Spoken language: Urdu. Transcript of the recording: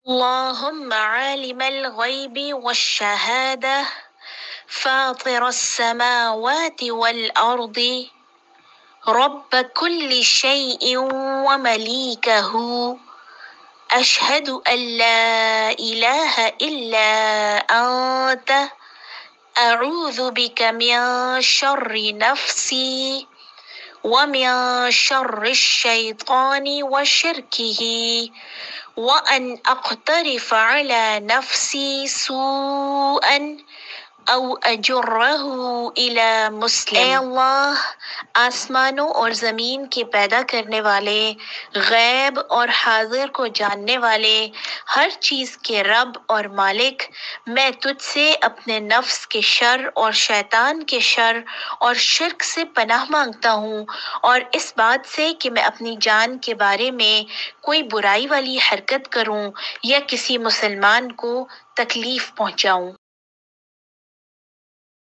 اللهم عالم الغيب والشهادة فاطر السماوات والأرض رب كل شيء ومليكه أشهد أن لا إله إلا أنت أعوذ بك من شر نفسي ومن شر الشيطان وشركه وأن أقترف على نفسي سوءا او اجرہ الی مسلم۔ اے اللہ، آسمانوں اور زمین کے پیدا کرنے والے، غیب اور حاضر کو جاننے والے، ہر چیز کے رب اور مالک، میں تجھ سے اپنے نفس کے شر اور شیطان کے شر اور شرک سے پناہ مانگتا ہوں، اور اس بات سے کہ میں اپنی جان کے بارے میں کوئی برائی والی حرکت کروں یا کسی مسلمان کو تکلیف پہنچاؤں۔